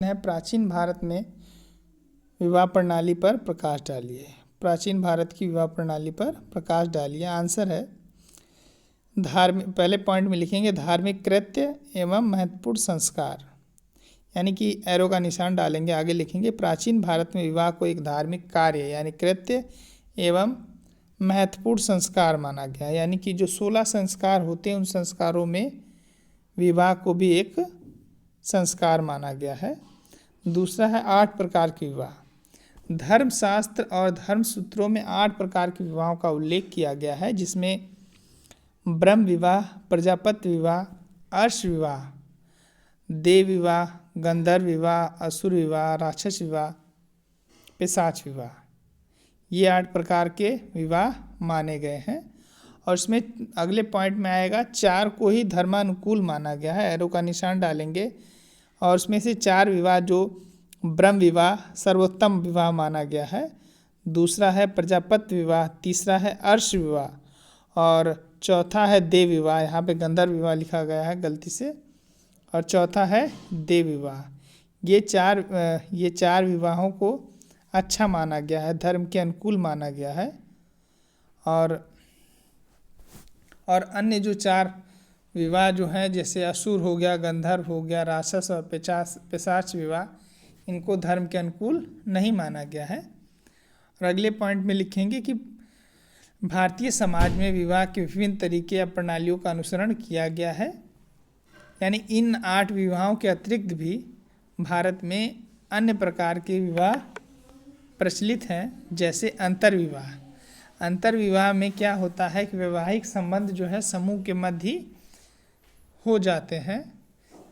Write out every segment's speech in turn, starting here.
है प्राचीन भारत में विवाह प्रणाली पर प्रकाश डालिए। प्राचीन भारत की विवाह प्रणाली पर प्रकाश डालिए। आंसर है धार्मिक। पहले पॉइंट में लिखेंगे धार्मिक कृत्य एवं महत्वपूर्ण संस्कार, यानी कि एरो का निशान डालेंगे, आगे लिखेंगे प्राचीन भारत में विवाह को एक धार्मिक कार्य यानी कृत्य एवं महत्वपूर्ण संस्कार माना गया, यानी कि जो 16 संस्कार होते हैं उन संस्कारों में विवाह को भी एक संस्कार माना गया है। दूसरा है 8 प्रकार के विवाह। धर्मशास्त्र और धर्म सूत्रों में 8 प्रकार के विवाहों का उल्लेख किया गया है, जिसमें ब्रह्म विवाह, प्रजापति विवाह, अर्श विवाह, देव विवाह, गंधर्व विवाह, असुर विवाह, राक्षस विवाह, पिशाच विवाह, ये 8 प्रकार के विवाह माने गए हैं। और इसमें अगले पॉइंट में आएगा 4 को ही धर्मानुकूल माना गया है, एरो का निशान डालेंगे। और उसमें से 4 विवाह जो ब्रह्म विवाह सर्वोत्तम विवाह माना गया है, दूसरा है प्रजापति विवाह, तीसरा है अर्श विवाह और चौथा है देव विवाह। यहाँ पे गंधर्व विवाह लिखा गया है गलती से, और चौथा है देव विवाह। ये चार विवाहों को अच्छा माना गया है, धर्म के अनुकूल माना गया है। और अन्य जो 4 विवाह जो हैं, जैसे असुर हो गया, गंधर्व हो गया, राक्षस और पिशाच विवाह, इनको धर्म के अनुकूल नहीं माना गया है। और अगले पॉइंट में लिखेंगे कि भारतीय समाज में विवाह के विभिन्न तरीके या प्रणालियों का अनुसरण किया गया है, यानी इन 8 विवाहों के अतिरिक्त भी भारत में अन्य प्रकार के विवाह प्रचलित हैं, जैसे अंतर्विवाह। अंतर्विवाह में क्या होता है कि वैवाहिक संबंध जो है समूह के मध्य ही हो जाते हैं,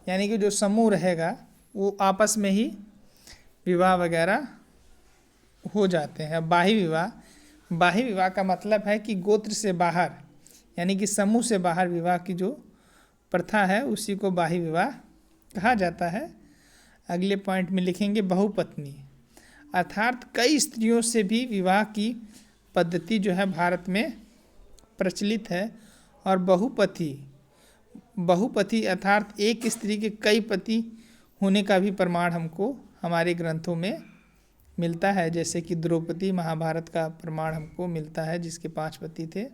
यानी कि जो समूह रहेगा वो आपस में ही विवाह वगैरह हो जाते हैं। बाह्य विवाह का मतलब है कि गोत्र से बाहर, यानी कि समूह से बाहर विवाह की जो प्रथा है उसी को बाह्य विवाह कहा जाता है। अगले पॉइंट में लिखेंगे बहुपत्नी, अर्थात कई स्त्रियों से भी विवाह की पद्धति जो है भारत में प्रचलित है। और बहुपति अर्थात एक स्त्री के कई पति होने का भी प्रमाण हमको हमारे ग्रंथों में मिलता है, जैसे कि द्रौपदी महाभारत का प्रमाण हमको मिलता है जिसके 5 पति थे।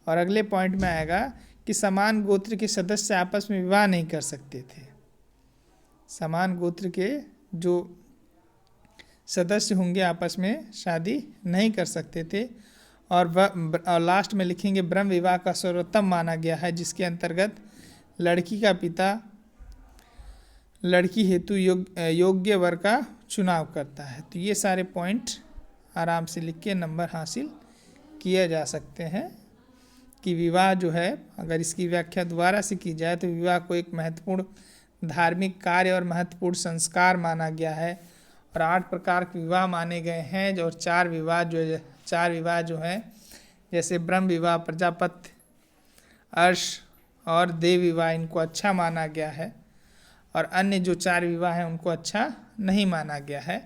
और अगले पॉइंट में आएगा कि समान गोत्र के सदस्य आपस में विवाह नहीं कर सकते थे। समान गोत्र के जो सदस्य होंगे आपस में शादी नहीं कर सकते थे। और लास्ट में लिखेंगे ब्रह्म विवाह का सर्वोत्तम माना गया है, जिसके अंतर्गत लड़की का पिता लड़की हेतु योग्य वर का चुनाव करता है। तो ये सारे पॉइंट आराम से लिख के नंबर हासिल किए जा सकते हैं कि विवाह जो है, अगर इसकी व्याख्या दोबारा से की जाए तो विवाह को एक महत्वपूर्ण धार्मिक कार्य और महत्वपूर्ण संस्कार माना गया है। और 8 प्रकार के विवाह माने गए हैं, और 4 विवाह जो हैं जैसे ब्रह्म विवाह, प्रजापति, अर्श और देव विवाह, इनको अच्छा माना गया है। और अन्य जो 4 विवाह हैं उनको अच्छा नहीं माना गया है।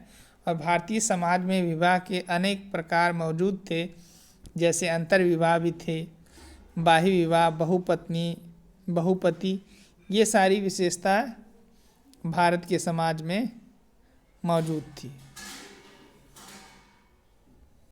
और भारतीय समाज में विवाह के अनेक प्रकार मौजूद थे, जैसे अंतर्विवाह भी थे, बाह्य विवाह, बहुपति, ये सारी विशेषता भारत के समाज में मौजूद थी।